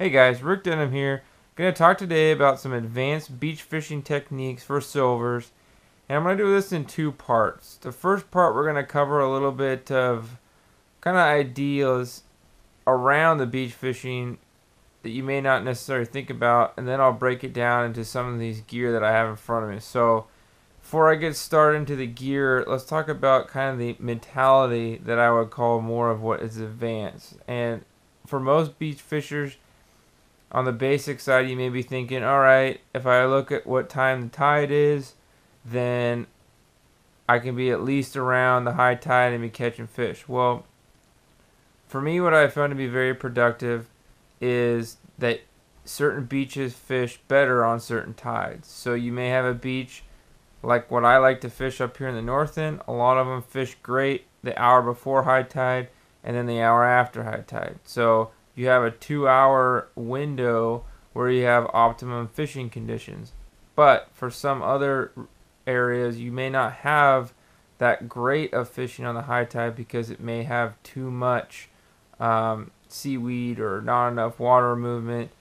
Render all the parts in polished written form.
Hey guys, Rick Denham here. Going to talk today about some advanced beach fishing techniques for silvers. And I'm going to do this in two parts. The first part, we're going to cover a little bit of kind of ideas around the beach fishing that you may not necessarily think about. And then I'll break it down into some of these gear that I have in front of me. So before I get started into the gear, let's talk about kind of the mentality that I would call more of what is advanced. And for most beach fishers, on the basic side, you may be thinking, all right, if I look at what time the tide is, then I can be at least around the high tide and be catching fish. Well, for me, what I found to be very productive is that certain beaches fish better on certain tides. So you may have a beach like what I like to fish up here in the north end. A lot of them fish great the hour before high tide and then the hour after high tide. So you have a 2-hour window where you have optimum fishing conditions. But for some other areas, you may not have that great of fishing on the high tide because it may have too much seaweed or not enough water movement.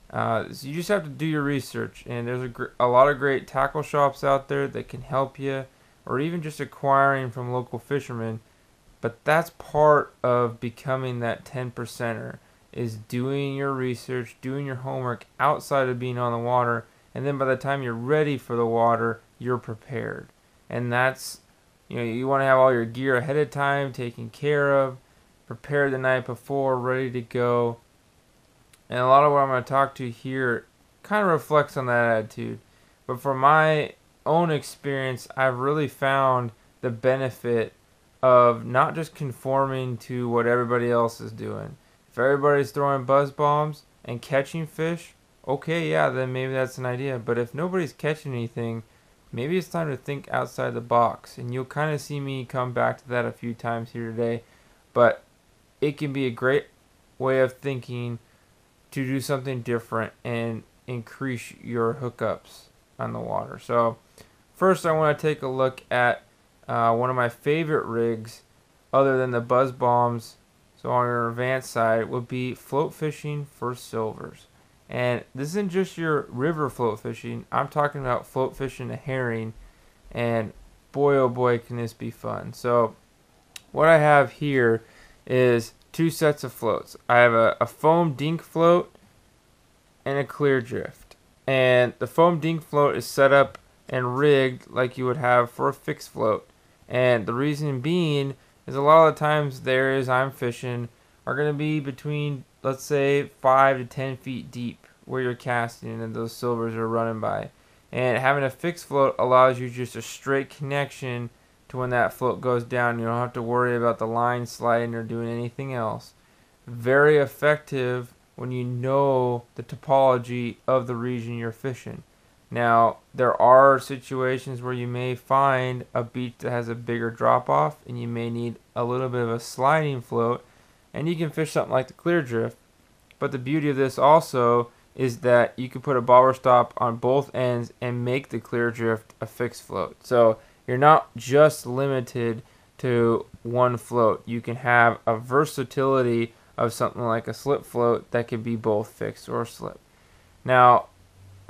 So you just have to do your research. And there's a lot of great tackle shops out there that can help you, or even just acquiring from local fishermen. But that's part of becoming that 10%er. Is doing your research, doing your homework outside of being on the water, and then by the time you're ready for the water, you're prepared. And that's, you want to have all your gear ahead of time, taken care of, prepared the night before, ready to go. And a lot of what I'm going to talk to here kind of reflects on that attitude. But from my own experience, I've really found the benefit of not just conforming to what everybody else is doing. If everybody's throwing buzz bombs and catching fish, okay, yeah, then maybe that's an idea. But if nobody's catching anything, maybe it's time to think outside the box. And you'll kind of see me come back to that a few times here today. But it can be a great way of thinking to do something different and increase your hookups on the water. So first I want to take a look at one of my favorite rigs other than the buzz bombs. So on your advanced side would be float fishing for silvers. And this isn't just your river float fishing. I'm talking about float fishing a herring. And boy, oh boy, can this be fun. So what I have here is two sets of floats. I have a foam dink float and a clear drift. And the foam dink float is set up and rigged like you would have for a fixed float. And the reason being is a lot of the times the areas I'm fishing are going to be between, let's say, 5 to 10 feet deep where you're casting and those silvers are running by. And having a fixed float allows you just a straight connection to when that float goes down. You don't have to worry about the line sliding or doing anything else. Very effective when you know the topology of the region you're fishing. Now, there are situations where you may find a beach that has a bigger drop-off and you may need a little bit of a sliding float, and you can fish something like the clear drift. But the beauty of this also is that you can put a bobber stop on both ends and make the clear drift a fixed float. So you're not just limited to one float. You can have a versatility of something like a slip float that could be both fixed or slip. Now,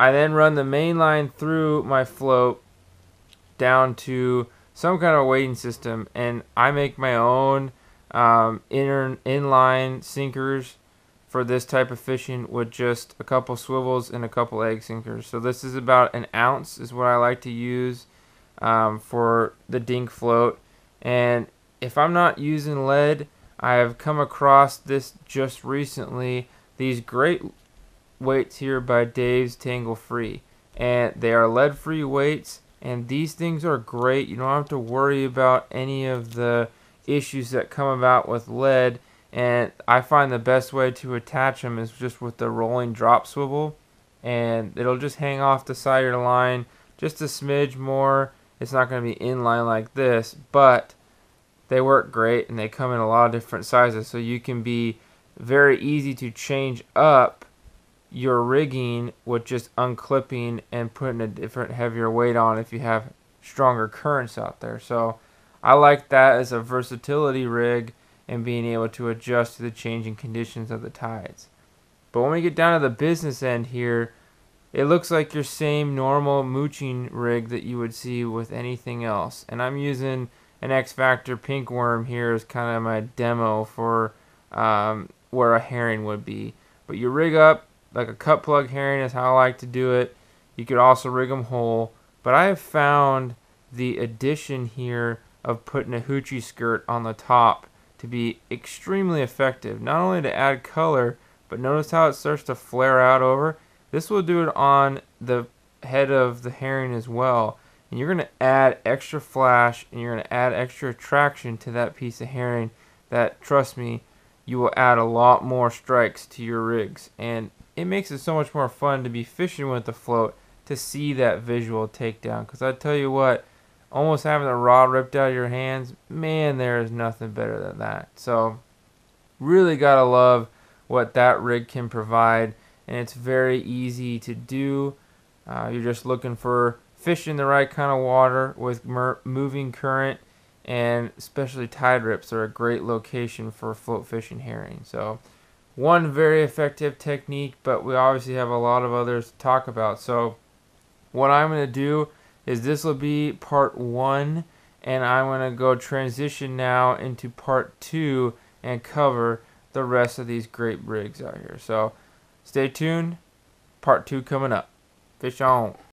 I then run the main line through my float down to some kind of weighting system, and I make my own inline sinkers for this type of fishing with just a couple swivels and a couple egg sinkers. So this is about an ounce is what I like to use for the dink float. And if I'm not using lead, I have come across this just recently, these great weights here by Dave's Tangle Free, and they are lead free weights, and these things are great. You don't have to worry about any of the issues that come about with lead, and I find the best way to attach them is just with the rolling drop swivel, and it'll just hang off the side of your line just a smidge more. It's not going to be in line like this, but they work great, and they come in a lot of different sizes, so you can be very easy to change up your rigging with just unclipping and putting a different heavier weight on if you have stronger currents out there. So I like that as a versatility rig and being able to adjust to the changing conditions of the tides. But when we get down to the business end here, it looks like your same normal mooching rig that you would see with anything else. And I'm using an X Factor pink worm here as kind of my demo for where a herring would be. But you rig up like a cut plug herring is how I like to do it. You could also rig them whole. But I have found the addition here of putting a hoochie skirt on the top to be extremely effective. Not only to add color, but notice how it starts to flare out over. This will do it on the head of the herring as well. And you're going to add extra flash and you're going to add extra attraction to that piece of herring that, trust me, you will add a lot more strikes to your rigs. And it makes it so much more fun to be fishing with the float to see that visual takedown. Because I tell you what, almost having the rod ripped out of your hands, man, there is nothing better than that. So really got to love what that rig can provide. And it's very easy to do. You're just looking for fish in the right kind of water with moving current, and especially tide rips are a great location for float fishing herring. So one very effective technique, but we obviously have a lot of others to talk about. So what I'm going to do is this will be part 1, and I'm going to go transition now into part 2 and cover the rest of these great rigs out here. So stay tuned. Part 2 coming up. Fish on.